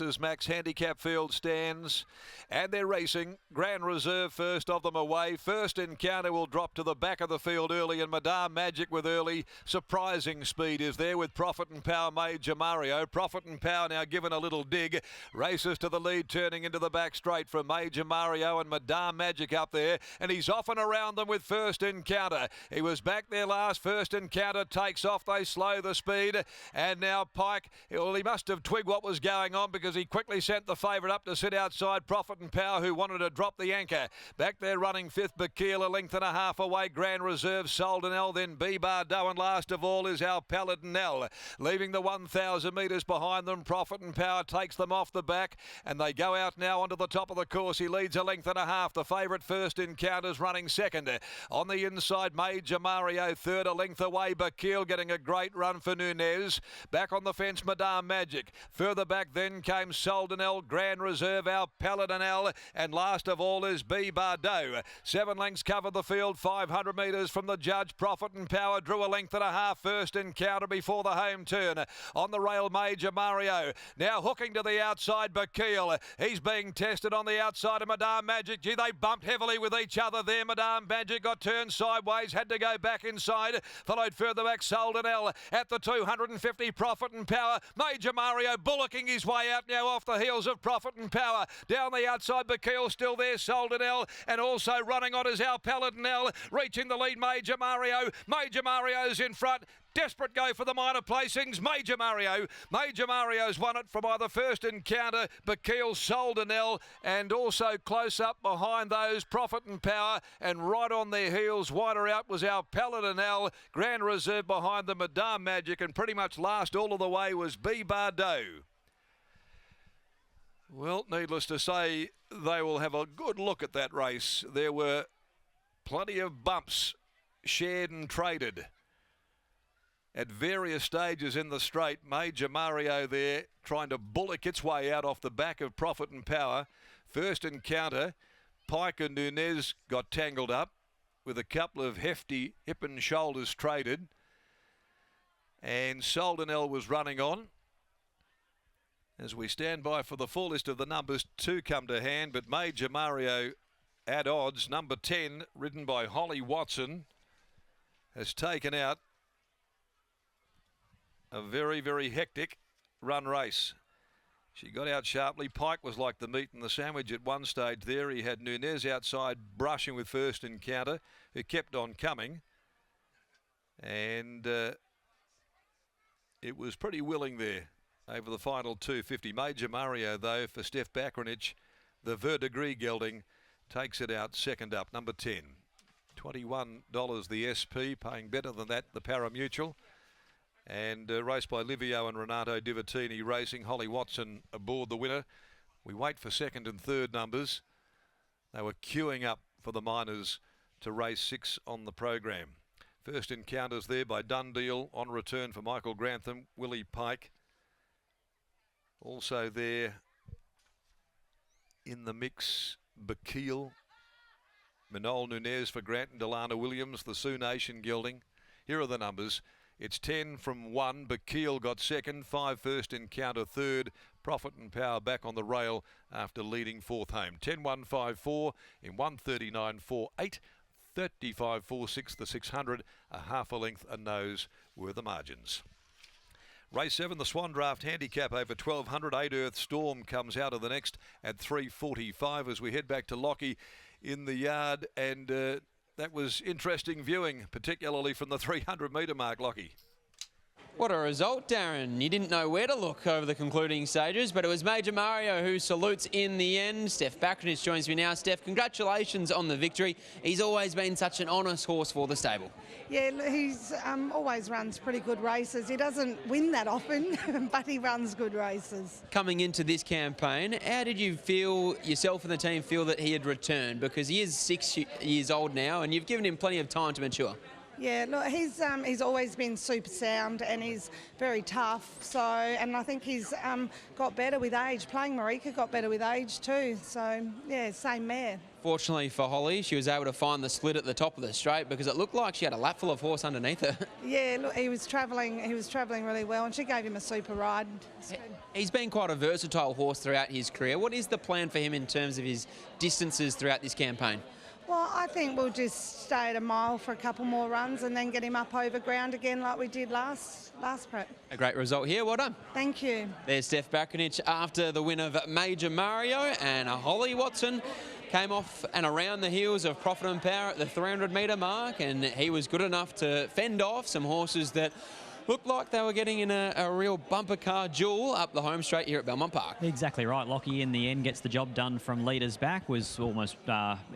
As Max Handicap Field stands, and they're racing. Grand Reserve first of them away. First Encounter will drop to the back of the field early, and Madame Magic with early surprising speed is there with Profit and Power Major Mario. Profit and Power now given a little dig. Races to the lead, turning into the back straight from Major Mario and Madame Magic up there, and he's off and around them with First Encounter. He was back there last. First Encounter takes off. They slow the speed, and now Pike, well, he must have twigged what was going on because he quickly sent the favourite up to sit outside Profit and Power, who wanted to drop the anchor. Back there running fifth, Bakil, a length and a half away. Grand Reserve, Soldanel, then B. Bardo, and last of all is our Paladinel. Leaving the 1,000 metres behind them, Profit and Power takes them off the back, and they go out now onto the top of the course. He leads a length and a half. The favourite First Encounter's running second. On the inside, Major Mario third, a length away. Bakil getting a great run for Nunez. Back on the fence, Madame Magic. Further back then came Soldanel, Grand Reserve, our Paladinel, and last of all is B. Bardo. 7 lengths cover the field, 500 metres from the judge. Profit and Power drew a length and a half. First Encounter before the home turn. On the rail, Major Mario. Now hooking to the outside, Bakil. He's being tested on the outside of Madame Magic. Gee, they bumped heavily with each other there. Madame Magic got turned sideways, had to go back inside. Followed further back, Soldanel at the 250. Profit and Power. Major Mario bullocking his way out now off the heels of Profit and Power. Down the outside, Bakil still there, Soldanel, and also running on is our Paladinel, reaching the lead, Major Mario. Major Mario's in front. Desperate go for the minor placings. Major Mario's won it from either First Encounter, Bakil, Soldanel, and also close up behind those, Profit and Power, and right on their heels, wider out was our Paladinel. Grand Reserve behind the Madame Magic, and pretty much last all of the way was B. Bardo. Well, needless to say, they will have a good look at that race. There were plenty of bumps shared and traded at various stages in the straight. Major Mario there trying to bullock its way out off the back of Profit and Power. First Encounter, Pike and Nunez got tangled up with a couple of hefty hip and shoulders traded, and Soldanel was running on. As we stand by for the full list of the numbers to come to hand, but Major Mario at odds, number 10, ridden by Holly Watson, has taken out a very, very hectic run race. She got out sharply. Pike was like the meat and the sandwich at one stage there. He had Nunez outside brushing with First Encounter, who kept on coming. And it was pretty willing there over the final 250. Major Mario, though, for Steph Bakranich, the verdigris gelding, takes it out second up, number 10. $21 the SP, paying better than that, the Paramutual. And raced by Livio and Renato Divatini Racing. Holly Watson aboard the winner. We wait for second and third numbers. They were queuing up for the minors to race 6 on the program. First Encounters there by Dundeal, on return for Michael Grantham, Willie Pike. Also there in the mix, Bakil, Manol Nunez for Grant and Delana Williams, the Sioux Nation gelding. Here are the numbers. It's 10 from 1. Bakil got second. 5 First Encounter third. Profit and Power back on the rail after leading fourth home. 10-1-5-4 in 139.48. 35.46 the 600. A half a length a nose were the margins. Race 7, the Swan Draft Handicap over 1200. 8 Earth Storm comes out of the next at 3:45 as we head back to Lockie in the yard, and that was interesting viewing, particularly from the 300 metre mark, Lockie. What a result, Darren. You didn't know where to look over the concluding stages, but it was Major Mario who salutes in the end. Steph Bakranich joins me now. Steph, congratulations on the victory. He's always been such an honest horse for the stable. Yeah, he's always runs pretty good races. He doesn't win that often, but he runs good races. Coming into this campaign, how did you feel, yourself and the team feel that he had returned? Because he is 6 years old now, and you've given him plenty of time to mature. Yeah, look, he's always been super sound and he's very tough. So, and I think he's got better with age. Playing Marika got better with age too. So, yeah, same mare. Fortunately for Holly, she was able to find the split at the top of the straight because it looked like she had a lap full of horse underneath her. Yeah, look, he was travelling really well, and she gave him a super ride. He's been quite a versatile horse throughout his career. What is the plan for him in terms of his distances throughout this campaign? Well, I think we'll just stay at a mile for a couple more runs and then get him up over ground again like we did last prep. A great result here. Well done. Thank you. There's Steph Bakranich after the win of Major Mario, and Holly Watson came off and around the heels of Profit and Power at the 300-metre mark, and he was good enough to fend off some horses that looked like they were getting in a real bumper car duel up the home straight here at Belmont Park. Exactly right. Lockie in the end gets the job done from leaders back, was almost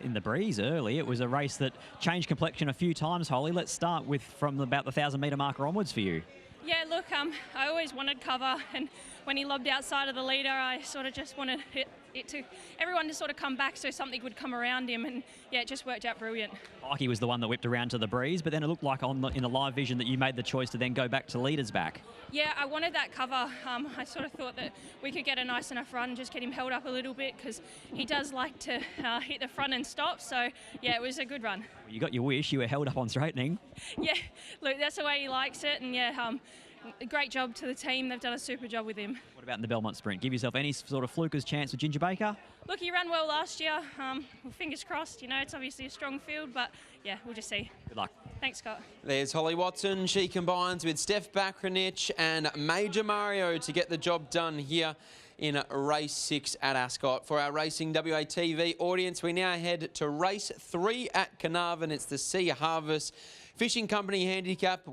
in the breeze early. It was a race that changed complexion a few times, Holly. Let's start with from about the 1,000-metre marker onwards for you. Yeah, look, I always wanted cover, and when he lobbed outside of the leader, I sort of just wanted everyone to sort of come back so something would come around him, and yeah, it just worked out brilliant. Mikey was the one that whipped around to the breeze, but then it looked like in the live vision that you made the choice to then go back to leaders back. Yeah, I wanted that cover. I sort of thought that we could get a nice enough run, just get him held up a little bit, because he does like to hit the front and stop, so yeah, it was a good run. Well, you got your wish, you were held up on straightening. Yeah, look, that's the way he likes it, and yeah, a great job to the team. They've done a super job with him. What about in the Belmont Sprint? Give yourself any sort of fluker's chance with Ginger Baker? Look, he ran well last year. Well, fingers crossed. You know, it's obviously a strong field, but yeah, we'll just see. Good luck. Thanks, Scott. There's Holly Watson. She combines with Steph Bakranich and Major Mario to get the job done here in race 6 at Ascot. For our Racing WA TV audience, we now head to race 3 at Carnarvon. It's the Sea Harvest Fishing Company Handicap.